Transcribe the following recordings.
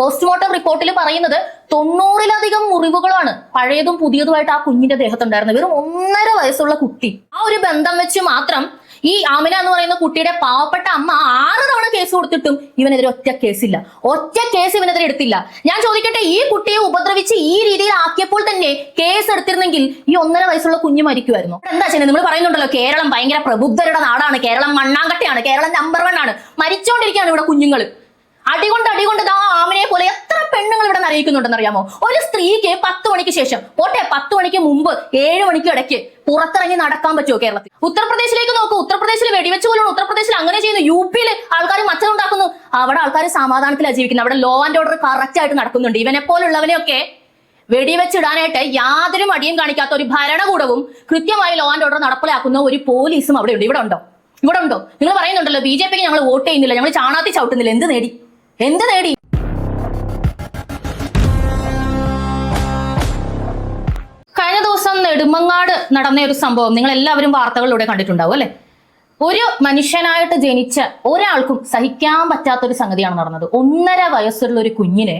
Postmortem റിപ്പോർട്ടിൽ പറയുന്നത് 90-ലധികം മുറിവുകളാണ് പഴയതും പുതിയതുമായിട്ട് ആ കുഞ്ഞിന്റെ ദേഹത്തുണ്ടായിരുന്നത്. വെറും 1.5 വയസ്സുള്ള കുട്ടി. ആ ഒരു ബന്ധം വെച്ച് മാത്രം ഈ ആമിന എന്ന് പറയുന്ന കുട്ടിയുടെ പാവപ്പെട്ട അമ്മ 6 തവണ കേസ് കൊടുത്തിട്ടും ഇവനെതിരെ ഒറ്റ കേസില്ല. ഒറ്റ കേസ് ഇവനെതിരെ എടുത്തില്ല. ഞാൻ ചോദിക്കട്ടെ, ഈ കുട്ടിയെ ഉപദ്രവിച്ച് ഈ രീതിയിൽ ആക്കിയപ്പോൾ തന്നെ കേസ് എടുത്തിരുന്നെങ്കിൽ ഈ 1.5 വയസ്സുള്ള കുഞ്ഞ് മരിക്കുമായിരുന്നു. എന്താ ചെയ്യുന്നത്? നിങ്ങൾ പറയുന്നുണ്ടല്ലോ കേരളം ഭയങ്കര പ്രബുദ്ധരുടെ നാടാണ്, കേരളം മണ്ണാങ്കട്ടയാണ്, കേരളം നമ്പർ 1 ആണ്. മരിച്ചോണ്ടിരിക്കുകയാണ് ഇവിടെ കുഞ്ഞുങ്ങൾ. അടികൊണ്ട് ആ ആമിനെ പോലെ എത്ര പെണ്ണുങ്ങൾ ഇവിടെ അറിയിക്കുന്നുണ്ടെന്ന് അറിയാമോ? ഒരു സ്ത്രീക്ക് 10 മണിക്ക് ശേഷം പോട്ടെ 10 മണിക്ക് മുമ്പ് 7 മണിക്ക് ഇടയ്ക്ക് പുറത്തിറങ്ങി നടക്കാൻ പറ്റുമോ കേരളത്തിൽ? ഉത്തർപ്രദേശിലേക്ക് നോക്കൂ. ഉത്തർപ്രദേശിൽ വെടിവെച്ച് പോലും ഉത്തർപ്രദേശിൽ അങ്ങനെ ചെയ്യുന്നു. UP-യിൽ ആൾക്കാർ മച്ചതുണ്ടാക്കുന്നു. അവിടെ ആൾക്കാർ സമാധാനത്തിലാണ് ജീവിക്കുന്നത്. അവിടെ ലോ ആൻഡ് ഓർഡർ കറക്റ്റ് ആയിട്ട് നടക്കുന്നുണ്ട്. ഇവനെ പോലുള്ളവനെയൊക്കെ വെടിവെച്ചിടാനായിട്ട് യാതൊരു മടിയും കാണിക്കാത്ത ഒരു ഭരണകൂടവും കൃത്യമായി ലോ ആൻഡ് ഓർഡർ നടപ്പിലാക്കുന്ന ഒരു പോലീസും അവിടെ ഉണ്ട്. ഇവിടെ ഉണ്ടോ? നിങ്ങൾ പറയുന്നുണ്ടല്ലോ BJP-ക്ക് ഞങ്ങൾ വോട്ട് ചെയ്യുന്നില്ല, ഞങ്ങൾ ചാണാത്തി ചവിട്ടുന്നില്ല. എന്ത് നേടി? കഴിഞ്ഞ ദിവസം നെടുമങ്ങാട് നടന്ന ഒരു സംഭവം നിങ്ങൾ എല്ലാവരും വാർത്തകളിലൂടെ കണ്ടിട്ടുണ്ടാവും അല്ലെ? ഒരു മനുഷ്യനായിട്ട് ജനിച്ച ഒരാൾക്കും സഹിക്കാൻ പറ്റാത്തൊരു സംഗതിയാണ് നടന്നത്. 1.5 വയസ്സുള്ള ഒരു കുഞ്ഞിനെ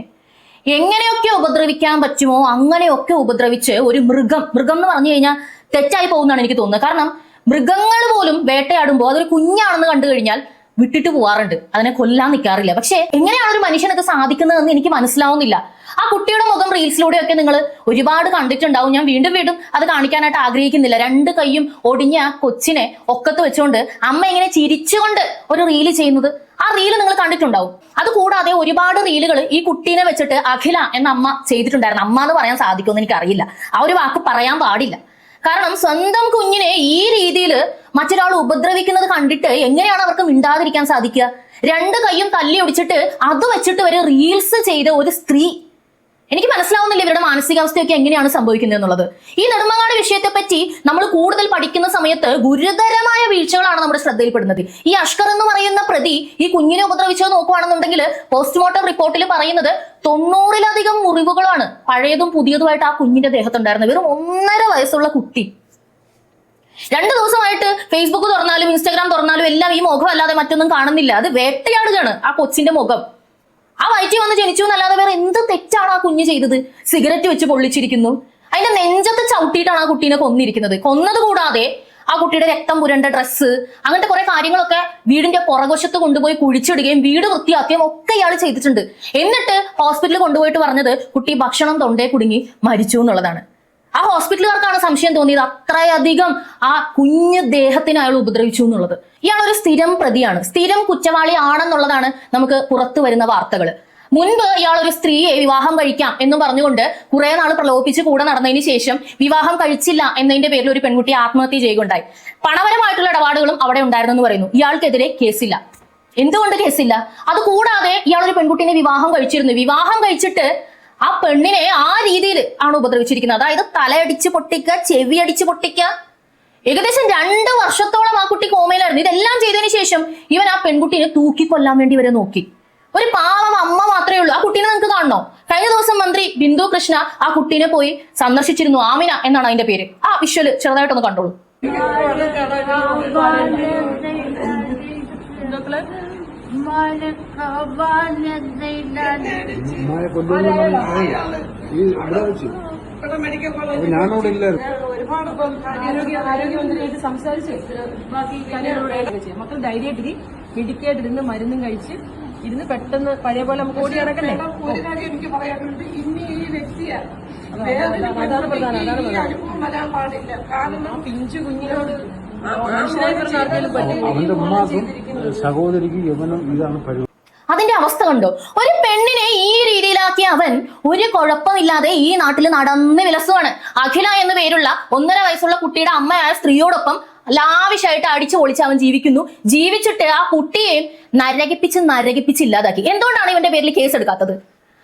എങ്ങനെയൊക്കെ ഉപദ്രവിക്കാൻ പറ്റുമോ അങ്ങനെയൊക്കെ ഉപദ്രവിച്ച് ഒരു മൃഗം എന്ന് പറഞ്ഞു കഴിഞ്ഞാൽ തെറ്റായി പോകുന്നതാണ് എനിക്ക് തോന്നുന്നത്. കാരണം മൃഗങ്ങൾ പോലും വേട്ടയാടുമ്പോൾ അതൊരു കുഞ്ഞാണെന്ന് കണ്ടു കഴിഞ്ഞാൽ വിട്ടിട്ട് പോവാറുണ്ട്, അതിനെ കൊല്ലാൻ നിൽക്കാറില്ല. പക്ഷെ എങ്ങനെയാണ് ഒരു മനുഷ്യനൊക്കെ സാധിക്കുന്നതെന്ന് എനിക്ക് മനസ്സിലാവുന്നില്ല. ആ കുട്ടിയുടെ മുഖം റീൽസിലൂടെയൊക്കെ നിങ്ങൾ ഒരുപാട് കണ്ടിട്ടുണ്ടാവും. ഞാൻ വീണ്ടും അത് കാണിക്കാനായിട്ട് ആഗ്രഹിക്കുന്നില്ല. 2 കൈയും ഒടിഞ്ഞ ആ കൊച്ചിനെ ഒക്കത്ത് വെച്ചുകൊണ്ട് അമ്മ ഇങ്ങനെ ചിരിച്ചുകൊണ്ട് ഒരു റീല് ചെയ്യുന്നത്, ആ റീല് നിങ്ങൾ കണ്ടിട്ടുണ്ടാവും. അതുകൂടാതെ ഒരുപാട് റീലുകൾ ഈ കുട്ടീനെ വെച്ചിട്ട് അഖില എന്ന അമ്മ ചെയ്തിട്ടുണ്ടായിരുന്നു. അമ്മ എന്ന് പറയാൻ സാധിക്കുമെന്ന് എനിക്കറിയില്ല, ആ ഒരു വാക്ക് പറയാൻ പാടില്ല. കാരണം സ്വന്തം കുഞ്ഞിനെ ഈ രീതിയിൽ മറ്റൊരാൾ ഉപദ്രവിക്കുന്നത് കണ്ടിട്ട് എങ്ങനെയാണ് അവർക്ക് മിണ്ടാതിരിക്കാൻ സാധിക്കുക? 2 കൈയും തല്ലി ഒടിച്ചിട്ട് അത് വെച്ചിട്ട് ഒരു റീൽസ് ചെയ്ത ഒരു സ്ത്രീ. എനിക്ക് മനസ്സിലാവുന്നില്ല ഇവരുടെ മാനസികാവസ്ഥയൊക്കെ എങ്ങനെയാണ് സംഭവിക്കുന്നത് എന്നുള്ളത്. ഈ നെടുമങ്ങാട് വിഷയത്തെ പറ്റി നമ്മൾ കൂടുതൽ പഠിക്കുന്ന സമയത്ത് ഗുരുതരമായ വീഴ്ചകളാണ് നമ്മുടെ ശ്രദ്ധയിൽപ്പെടുന്നത്. ഈ അഷ്കർ എന്ന് പറയുന്ന പ്രതി ഈ കുഞ്ഞിനെ ഉപദ്രവിച്ചത് നോക്കുകയാണെന്നുണ്ടെങ്കിൽ പോസ്റ്റ്മോർട്ടം റിപ്പോർട്ടിൽ പറയുന്നത് 90-ലധികം മുറിവുകളാണ് പഴയതും പുതിയതുമായിട്ട് ആ കുഞ്ഞിന്റെ ദേഹത്തുണ്ടായിരുന്നത്. വെറും 1.5 വയസ്സുള്ള കുട്ടി. 2 ദിവസമായിട്ട് ഫേസ്ബുക്ക് തുറന്നാലും ഇൻസ്റ്റാഗ്രാം തുറന്നാലും എല്ലാം ഈ മുഖം അല്ലാതെ മറ്റൊന്നും കാണുന്നില്ല. അത് വേട്ടയാടുകയാണ് ആ കൊച്ചിന്റെ മുഖം. ആ വയറ്റിൽ വന്ന് ജനിച്ചു എന്നല്ലാതെ വേറെ എന്ത് തെറ്റാണ് ആ കുഞ്ഞ് ചെയ്തത്? സിഗരറ്റ് വെച്ച് പൊള്ളിച്ചിരിക്കുന്നു, അതിന്റെ നെഞ്ചത്ത് ചവിട്ടിയിട്ടാണ് ആ കുട്ടീനെ കൊന്നിരിക്കുന്നത്. കൊന്നത് കൂടാതെ ആ കുട്ടിയുടെ രക്തം പുരണ്ട ഡ്രസ്സ്, അങ്ങനത്തെ കുറെ കാര്യങ്ങളൊക്കെ വീടിന്റെ പുറകുവശത്ത് കൊണ്ടുപോയി കുഴിച്ചിടുകയും വീട് വൃത്തിയാക്കുകയും ഒക്കെ ഇയാൾ ചെയ്തിട്ടുണ്ട്. എന്നിട്ട് ഹോസ്പിറ്റലിൽ കൊണ്ടുപോയിട്ട് പറഞ്ഞത് കുട്ടി ഭക്ഷണം തൊണ്ടേ കുടുങ്ങി മരിച്ചു എന്നുള്ളതാണ്. ആ ഹോസ്പിറ്റലുകാർക്കാണ് സംശയം തോന്നിയത് അത്രയധികം ആ കുഞ്ഞ് ദേഹത്തിന് അയാൾ ഉപദ്രവിച്ചു എന്നുള്ളത്. ഇയാൾ ഒരു സ്ഥിരം പ്രതിയാണ്, സ്ഥിരം കുറ്റവാളി ആണെന്നുള്ളതാണ് നമുക്ക് പുറത്തു വരുന്ന വാർത്തകൾ. മുൻപ് ഇയാൾ ഒരു സ്ത്രീയെ വിവാഹം കഴിക്കാം എന്ന് പറഞ്ഞുകൊണ്ട് കുറെ നാൾ പ്രലോഭിപ്പിച്ച് കൂടെ നടന്നതിന് ശേഷം വിവാഹം കഴിച്ചില്ല എന്നതിന്റെ പേരിൽ ഒരു പെൺകുട്ടി ആത്മഹത്യ ചെയ്യുകയുണ്ടായി. പണപരമായിട്ടുള്ള ഇടപാടുകളും അവിടെ ഉണ്ടായിരുന്നു എന്ന് പറയുന്നു. ഇയാൾക്കെതിരെ കേസില്ല. എന്തുകൊണ്ട് കേസില്ല? അതുകൂടാതെ ഇയാൾ ഒരു പെൺകുട്ടീനെ വിവാഹം കഴിച്ചിരുന്നു. വിവാഹം കഴിച്ചിട്ട് ആ പെണ്ണിനെ ആ രീതിയിൽ ആണ് ഉപദ്രവിച്ചിരിക്കുന്നത്. അതായത് തലയടിച്ച് പൊട്ടിക്കുക, ചെവി അടിച്ച് പൊട്ടിക്കുക. ഏകദേശം 2 വർഷത്തോളം ആ കുട്ടി കോമയിലായിരുന്നു. ഇതെല്ലാം ചെയ്തതിന് ശേഷം ഇവൻ ആ പെൺകുട്ടീനെ തൂക്കിക്കൊല്ലാൻ വേണ്ടി വരെ നോക്കി. ഒരു പാവം അമ്മ മാത്രമേ ഉള്ളൂ. ആ കുട്ടീനെ നിങ്ങൾക്ക് കാണണോ? കഴിഞ്ഞ ദിവസം മന്ത്രി ബിന്ദു കൃഷ്ണ ആ കുട്ടീനെ പോയി സന്ദർശിച്ചിരുന്നു. ആമിന എന്നാണ് അതിന്റെ പേര്. ആ വിഷ്വല് ചെറുതായിട്ടൊന്ന് കണ്ടോളൂ. ഞാനവിടെ ഇല്ലായിരുന്നു. ആരോഗ്യമന്ത്രിയായിട്ട് സംസാരിച്ച് ബാക്കി കാര്യങ്ങളോട് മക്കൾ ധൈര്യമായിട്ട് മെഡിക്കേറ്റിരുന്ന് മരുന്നും കഴിച്ച് ഇരുന്ന് പെട്ടെന്ന് പഴയ പോലെ നമുക്ക് ഓടി നടക്കണ്ടേ. ഒരു കാര്യം എനിക്ക് പറയാനുണ്ട്, ഇനി ഈ വ്യക്തിയെ അതാണ് പ്രധാനം. വരാൻ പാടില്ല. കാരണം പിഞ്ചു കുഞ്ഞിനോട് മനുഷ്യനായി പറഞ്ഞ ആർക്കെങ്കിലും പറ്റും. അവന്റെ ഉമ്മാക്കും സഹോദരിക്ക് യവനും ഇതാണ് പരിപാടി. അതിന്റെ അവസ്ഥ കണ്ടോ? ഒരു പെണ്ണിനെ ഈ രീതിയിലാക്കിയ അവൻ ഒരു കുഴപ്പമില്ലാതെ ഈ നാട്ടിൽ നടന്ന് വിലസുവാണ്. അഖില എന്ന് പേരുള്ള 1.5 വയസ്സുള്ള കുട്ടിയുടെ അമ്മയായ സ്ത്രീയോടൊപ്പം ലാവിഷായിട്ട് അടിച്ചു പൊളിച്ച് അവൻ ജീവിച്ചിട്ട് ആ കുട്ടിയെയും നരകിപ്പിച്ച് ഇല്ലാതാക്കി. എന്തുകൊണ്ടാണ് ഇവന്റെ പേരിൽ കേസ് എടുക്കാത്തത്?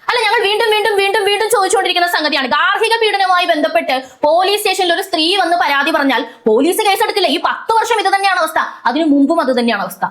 അല്ല, ഞങ്ങൾ വീണ്ടും ചോദിച്ചുകൊണ്ടിരിക്കുന്ന സംഗതിയാണ്. ഗാർഹിക പീഡനവുമായി ബന്ധപ്പെട്ട് പോലീസ് സ്റ്റേഷനിൽ ഒരു സ്ത്രീ വന്ന് പരാതി പറഞ്ഞാൽ പോലീസ് കേസെടുക്കില്ല. ഈ 10 വർഷം ഇത് തന്നെയാണ് അവസ്ഥ, അതിനു മുമ്പും അത് തന്നെയാണ് അവസ്ഥ.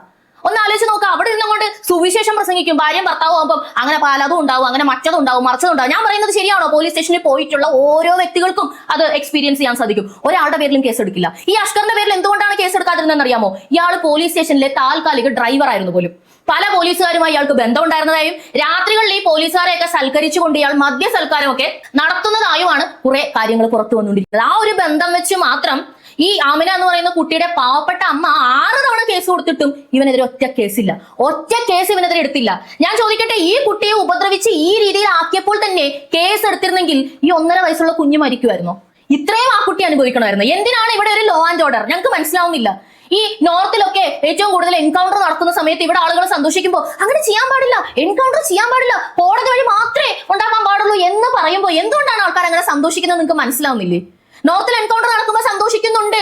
ഒന്ന് ആലോചിച്ച് നോക്കുക. അവിടെ നിന്നുകൊണ്ട് സുവിശേഷം പ്രസംഗിക്കും, ഭാര്യയും ഭർത്താവും ആകുമ്പോൾ അങ്ങനെ പലതും ഉണ്ടാവും, അങ്ങനെ മറ്റതുണ്ടാവും, മറിച്ചതുണ്ടാവും. ഞാൻ പറയുന്നത് ശരിയാണോ? പോലീസ് സ്റ്റേഷനിൽ പോയിട്ടുള്ള ഓരോ വ്യക്തികൾക്കും അത് എക്സ്പീരിയൻസ് ചെയ്യാൻ സാധിക്കും. ഒരാളുടെ പേരിലും കേസ് എടുക്കില്ല. ഈ അഷ്കറിന്റെ പേരിൽ എന്തുകൊണ്ടാണ് കേസ് എടുക്കാതിരുന്നതെന്ന് അറിയാമോ? ഇയാൾ പോലീസ് സ്റ്റേഷനിലെ താൽക്കാലിക ഡ്രൈവർ ആയിരുന്നു പോലും. പല പോലീസുകാരുമായി ഇയാൾക്ക് ബന്ധമുണ്ടായിരുന്നതായും രാത്രികളിൽ ഈ പോലീസുകാരെയൊക്കെ സൽക്കരിച്ചുകൊണ്ട് ഇയാൾ മദ്യ സൽക്കാരമൊക്കെ നടത്തുന്നതായുമാണ് കുറെ കാര്യങ്ങൾ പുറത്തു വന്നുകൊണ്ടിരിക്കുന്നത്. ആ ഒരു ബന്ധം വെച്ച് മാത്രം ഈ ആമിന എന്ന് പറയുന്ന കുട്ടിയുടെ പാവപ്പെട്ട അമ്മ 6 തവണ കേസ് കൊടുത്തിട്ടും ഇവനെതിരെ ഒറ്റ കേസില്ല, ഒറ്റ കേസ് ഇവനെതിരെ എടുത്തില്ല. ഞാൻ ചോദിക്കട്ടെ, ഈ കുട്ടിയെ ഉപദ്രവിച്ച് ഈ രീതിയിൽ ആക്കിയപ്പോൾ തന്നെ കേസ് എടുത്തിരുന്നെങ്കിൽ ഈ 1.5 വയസ്സുള്ള കുഞ്ഞ് മരിക്കുമായിരുന്നോ? ഇത്രയും ആ കുട്ടി അനുഭവിക്കണമായിരുന്നു. എന്തിനാണ് ഇവിടെ ഒരു ലോ ആൻഡ് ഓർഡർ? ഞങ്ങൾക്ക് മനസ്സിലാവുന്നില്ല. ഈ നോർത്തിലൊക്കെ ഏറ്റവും കൂടുതൽ എൻകൗണ്ടർ നടക്കുന്ന സമയത്ത് ഇവിടെ ആളുകൾ സന്തോഷിക്കുമ്പോൾ അങ്ങനെ ചെയ്യാൻ പാടില്ല, എൻകൗണ്ടർ ചെയ്യാൻ പാടില്ല, കോടതി വഴി മാത്രമേ ഉണ്ടാക്കാൻ പാടുള്ളൂ എന്ന് പറയുമ്പോൾ എന്തുകൊണ്ടാണ് ആൾക്കാർ അങ്ങനെ സന്തോഷിക്കുന്നത് നിങ്ങൾക്ക് മനസ്സിലാവുന്നില്ലേ? നോർത്തിൽ എൻകൗണ്ടർ നടക്കുമ്പോൾ സന്തോഷിക്കുന്നുണ്ട്.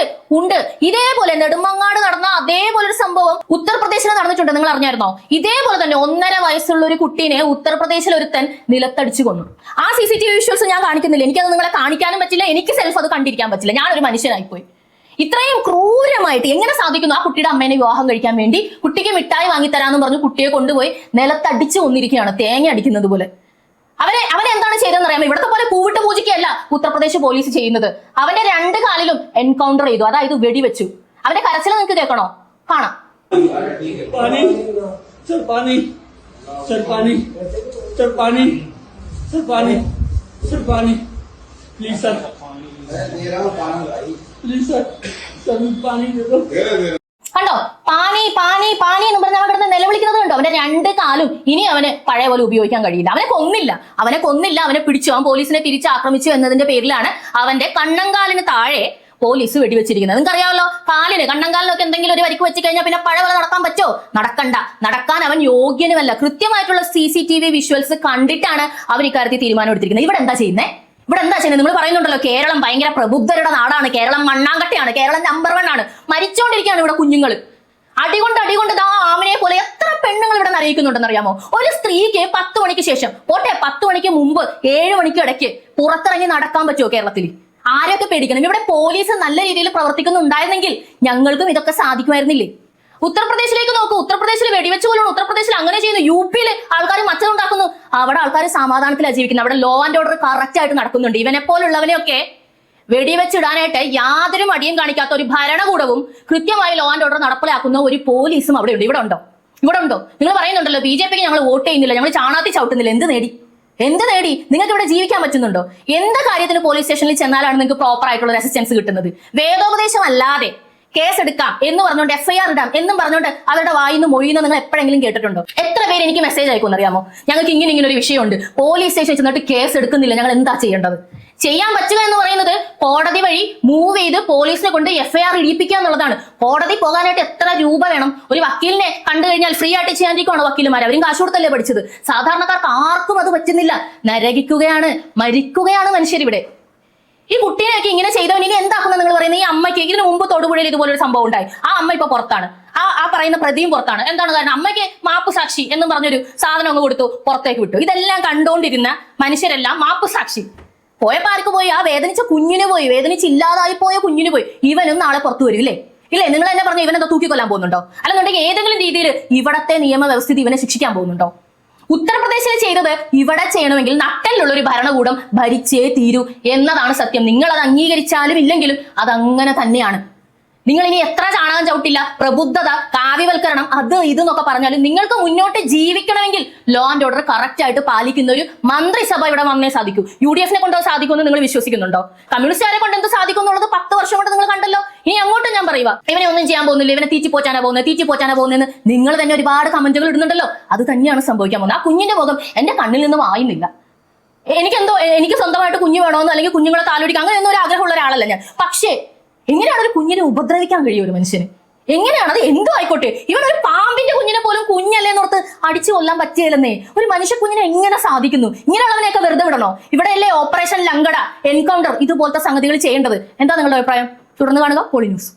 ഇതേപോലെ നെടുമങ്ങാട് നടന്ന അതേപോലെ ഒരു സംഭവം ഉത്തർപ്രദേശിൽ നടന്നിട്ടുണ്ട്. നിങ്ങൾ അറിഞ്ഞായിരുന്നോ? ഇതേപോലെ തന്നെ 1.5 വയസ്സുള്ള ഒരു കുട്ടീനെ ഉത്തർപ്രദേശിൽ ഒരുത്തൻ നിലത്തടിച്ചു കൊന്നു. ആ CCTV വിഷ്വൽസ് ഞാൻ കാണിക്കുന്നില്ല, എനിക്കത് നിങ്ങളെ കാണിക്കാനും പറ്റില്ല, എനിക്ക് സെൽഫ് അത് കണ്ടിരിക്കാൻ പറ്റില്ല. ഞാനൊരു മനുഷ്യനായിപ്പോയി. ഇത്രയും ക്രൂരമായിട്ട് എങ്ങനെ സാധിക്കുന്നു? ആ കുട്ടിയുടെ അമ്മേനെ വിവാഹം കഴിക്കാൻ വേണ്ടി കുട്ടിക്ക് മിഠായി വാങ്ങിത്തരാന്ന് പറഞ്ഞു കുട്ടിയെ കൊണ്ടുപോയി നിലത്തടിച്ചു കൊന്നിരിക്കുകയാണ്, തേങ്ങ അടിക്കുന്നത് പോലെ. അവനെ എന്താണ് ചെയ്തതെന്ന് അറിയാമോ? ഇവിടത്തെ പോലെ പൂവിട്ട് പൂജിക്കല്ല ഉത്തർപ്രദേശ് പോലീസ് ചെയ്യുന്നത്. അവന്റെ 2 കാലിലും എൻകൗണ്ടർ ചെയ്തു, അതായത് വെടിവെച്ചു. അവന്റെ കരച്ചിൽ നിങ്ങൾക്ക് കേൾക്കണോ? കാണാം. കണ്ടോ? പാനി പാനി പാനി എന്ന് പറഞ്ഞ് അവൻ കിടന്ന് നിലവിളിക്കുന്നത് കണ്ടോ? അവന്റെ 2 കാലും ഇനി അവന് പഴയ പോലെ ഉപയോഗിക്കാൻ കഴിയില്ല. അവനെ കൊന്നില്ല, അവനെ പിടിച്ചു. അവൻ പോലീസിനെ തിരിച്ച് ആക്രമിച്ചു എന്നതിന്റെ പേരിലാണ് അവന്റെ കണ്ണങ്കാലിന് താഴെ പോലീസ് വെടിവെച്ചിരിക്കുന്നത്. നിങ്ങൾക്കറിയാമല്ലോ, കണ്ണങ്കാലിനൊക്കെ എന്തെങ്കിലും ഒരു വരിക്ക് വെച്ച് കഴിഞ്ഞാൽ പിന്നെ പഴയ പോലെ നടക്കാൻ പറ്റോ? നടക്കാൻ അവൻ യോഗ്യനുമല്ല. കൃത്യമായിട്ടുള്ള CCTV വിഷ്വൽസ് കണ്ടിട്ടാണ് അവർ ഇക്കാര്യത്തിൽ തീരുമാനം എടുത്തിരിക്കുന്നത്. ഇവിടെ എന്താ ചെയ്യുന്നത്? നിങ്ങൾ പറയുന്നുണ്ടല്ലോ കേരളം ഭയങ്കര പ്രബുദ്ധരുടെ നാടാണ്, കേരളം മണ്ണാങ്കട്ടയാണ്, കേരളം നമ്പർ 1 ആണ്. മരിച്ചോണ്ടിരിക്കുകയാണ് ഇവിടെ കുഞ്ഞുങ്ങൾ. അടികൊണ്ട് ദാ ആമിനെ പോലെ എത്ര പെണ്ണുങ്ങൾ ഇവിടെ അറിയിക്കുന്നുണ്ടെന്ന് അറിയാമോ? ഒരു സ്ത്രീക്ക് 10 മണിക്ക് ശേഷം പോട്ടെ, 10 മണിക്ക് മുമ്പ് 7 മണിക്ക് ഇടയ്ക്ക് പുറത്തിറങ്ങി നടക്കാൻ പറ്റുമോ കേരളത്തിൽ? ആരെയൊക്കെ പേടിക്കണം? ഇവിടെ പോലീസ് നല്ല രീതിയിൽ പ്രവർത്തിക്കുന്നുണ്ടായിരുന്നെങ്കിൽ ഞങ്ങൾക്കും ഇതൊക്കെ സാധിക്കുമായിരുന്നില്ലേ? ഉത്തർപ്രദേശിലേക്ക് നോക്കൂ, ഉത്തർപ്രദേശിൽ വെടിവെച്ച് പോലും ഉത്തർപ്രദേശിൽ അങ്ങനെ ചെയ്യുന്നു. UP-ൽ ആൾക്കാർ മറ്റതുണ്ടാക്കുന്നു. അവിടെ ആൾക്കാർ സമാധാനത്തിലാണ് ജീവിക്കുന്നത്. അവിടെ ലോ ആൻഡ് ഓർഡർ കറക്റ്റ് ആയിട്ട് നടക്കുന്നുണ്ട്. ഇവനെ പോലുള്ളവനെയൊക്കെ വെടിവെച്ചിടാനായിട്ട് യാതൊരു മടിയും കാണിക്കാത്ത ഒരു ഭരണകൂടവും കൃത്യമായി ലോ ആൻഡ് ഓർഡർ നടപ്പിലാക്കുന്ന ഒരു പോലീസും അവിടെ ഉണ്ട്. ഇവിടെ ഉണ്ടോ? നിങ്ങൾ പറയുന്നുണ്ടല്ലോ BJPക്ക് ഞങ്ങൾ വോട്ട് ചെയ്യുന്നില്ല, ഞങ്ങൾ ചാണാത്തി ചവിട്ടുന്നില്ല. എന്ത് നേടി? നിങ്ങൾക്ക് ഇവിടെ ജീവിക്കാൻ പറ്റുന്നുണ്ടോ? എന്ത് കാര്യത്തിന് പോലീസ് സ്റ്റേഷനിൽ ചെന്നാലാണ് നിങ്ങൾക്ക് പ്രോപ്പർ ആയിട്ടുള്ള അസിസ്റ്റൻസ് കിട്ടുന്നത്? വേദോപദേശം അല്ലാതെ കേസെടുക്കാം എന്ന് പറഞ്ഞുകൊണ്ട് FIR ഇടാം എന്നും പറഞ്ഞുകൊണ്ട് അവരുടെ വായിന്ന് മൊഴിയുന്ന നിങ്ങൾ എപ്പോഴെങ്കിലും കേട്ടിട്ടുണ്ടോ? എത്ര പേര് എനിക്ക് മെസ്സേജ് അയക്കുമെന്ന് അറിയാമോ? ഞങ്ങൾക്ക് ഇങ്ങനെ ഒരു വിഷയമുണ്ട്, പോലീസ് സ്റ്റേഷനിൽ ചെന്നിട്ട് കേസ് എടുക്കുന്നില്ല, ഞങ്ങൾ എന്താ ചെയ്യേണ്ടത്? ചെയ്യാൻ പറ്റുക എന്ന് പറയുന്നത് കോടതി വഴി മൂവ് ചെയ്ത് പോലീസിനെ കൊണ്ട് FIR ഇടിപ്പിക്കുക എന്നുള്ളതാണ്. കോടതി പോകാനായിട്ട് എത്ര രൂപ വേണം? ഒരു വക്കീലിനെ കണ്ടു കഴിഞ്ഞാൽ ഫ്രീ ആയിട്ട് ചെയ്യാണ്ടിരിക്കുകയാണോ വക്കീലുമാർ? അവരും കാശ് കൊടുത്തല്ലേ പഠിച്ചത്. സാധാരണക്കാർക്ക് ആർക്കും അത് പറ്റുന്നില്ല. നരകിക്കുകയാണ്, മരിക്കുകയാണ് മനുഷ്യരിവിടെ. ഈ കുട്ടീനെയൊക്കെ ഇങ്ങനെ ചെയ്തവൻ ഇനി എന്താക്കുന്ന നിങ്ങൾ പറയുന്നത്? ഈ അമ്മയ്ക്ക് ഇതിനു മുമ്പ് തൊടുപുഴയിൽ ഇതുപോലൊരു സംഭവം ഉണ്ടായി. ആ അമ്മ ഇപ്പൊ പുറത്താണ്, ആ പറയുന്ന പ്രതിയും പുറത്താണ്. എന്താണ് കാരണം? അമ്മയ്ക്ക് മാപ്പ് സാക്ഷി എന്നും പറഞ്ഞൊരു സാധനം അങ്ങ് കൊടുത്തു, പുറത്തേക്ക് വിട്ടു. ഇതെല്ലാം കണ്ടുകൊണ്ടിരുന്ന മനുഷ്യരെല്ലാം മാപ്പ് സാക്ഷി. പോയപ്പോ ആർക്ക് പോയി? ആ വേദനിച്ച കുഞ്ഞിന് പോയി, വേദനിച്ചില്ലാതായി പോയ കുഞ്ഞിന് പോയി. ഇവനും നാളെ പുറത്തു വരും ഇല്ലേ? നിങ്ങൾ എന്നെ പറഞ്ഞു ഇവനെന്താ തൂക്കിക്കൊല്ലാൻ പോകുന്നുണ്ടോ? അല്ലെന്നുണ്ടെങ്കിൽ ഏതെങ്കിലും രീതിയിൽ ഇവിടത്തെ നിയമവ്യവസ്ഥിതി ഇവനെ ശിക്ഷിക്കാൻ പോകുന്നുണ്ടോ? ഉത്തർപ്രദേശിൽ ചെയ്തത് ഇവിടെ ചെയ്യണമെങ്കിൽ നട്ടലുള്ള ഒരു ഭരണകൂടം ഭരിച്ചേ തീരൂ എന്നതാണ് സത്യം. നിങ്ങൾ അത് അംഗീകരിച്ചാലും ഇല്ലെങ്കിലും അതങ്ങനെ തന്നെയാണ്. നിങ്ങൾ ഇനി എത്ര ചാണകം ചവിട്ടില്ല, പ്രബുദ്ധത, കാവ്യവൽക്കരണം, അത് ഇതെന്നൊക്കെ പറഞ്ഞാലും നിങ്ങൾക്ക് മുന്നോട്ട് ജീവിക്കണമെങ്കിൽ ലോ ആൻഡ് ഓർഡർ കറക്റ്റ് ആയിട്ട് പാലിക്കുന്ന ഒരു മന്ത്രിസഭ ഇവിടെ വന്നേ സാധിക്കൂ. UDF-നെ കൊണ്ടോ സാധിക്കുമെന്ന് നിങ്ങൾ വിശ്വസിക്കുന്നുണ്ടോ? കമ്മ്യൂണിസ്റ്റുകാരെ കൊണ്ട് എന്ത് സാധിക്കും എന്നുള്ളത് 10 വർഷം കൊണ്ട് നിങ്ങൾ കണ്ടല്ലോ. ഇനി അങ്ങോട്ട് ഞാൻ പറയുക, ഇവനെ ഒന്നും ചെയ്യാൻ പോകുന്നില്ല, ഇവനെ തീറ്റി പോറ്റാനാ പോകുന്നതെന്ന് നിങ്ങൾ തന്നെ ഒരുപാട് കമന്റുകൾ ഇടുന്നുണ്ടല്ലോ. അത് തന്നെയാണ് സംഭവിക്കാൻ പോകുന്നത്. ആ കുഞ്ഞിന്റെ മുഖം എന്റെ കണ്ണിൽ നിന്നും ആയുന്നില്ല. എനിക്ക് സ്വന്തമായിട്ട് കുഞ്ഞു വേണമെന്നോ അല്ലെങ്കിൽ കുഞ്ഞുങ്ങളെ താലോടിക്കുക അങ്ങനെയൊന്നും ഒരു ആഗ്രഹമുള്ള ഒരാളല്ല ഞാൻ. പക്ഷേ എങ്ങനെയാണ് ഒരു കുഞ്ഞിനെ ഉപദ്രവിക്കാൻ കഴിയും ഒരു മനുഷ്യന്? എങ്ങനെയാണ്? അത് എന്തോ ആയിക്കോട്ടെ, ഇവനൊരു പാമ്പിന്റെ കുഞ്ഞിനെ പോലും കുഞ്ഞല്ലേന്നോർത്ത് അടിച്ചു കൊല്ലാൻ പറ്റിയല്ലെന്നേ. ഒരു മനുഷ്യ കുഞ്ഞിനെ എങ്ങനെ സാധിക്കുന്നു? ഇങ്ങനെയുള്ളവനെയൊക്കെ വെറുതെ വിടണോ? ഇവിടെയല്ലേ ഓപ്പറേഷൻ ലങ്കട, എൻകൗണ്ടർ ഇതുപോലത്തെ സംഗതികൾ ചെയ്യേണ്ടത്? എന്താ നിങ്ങളുടെ അഭിപ്രായം? തുടർന്ന് കാണുക പോളി ന്യൂസ്.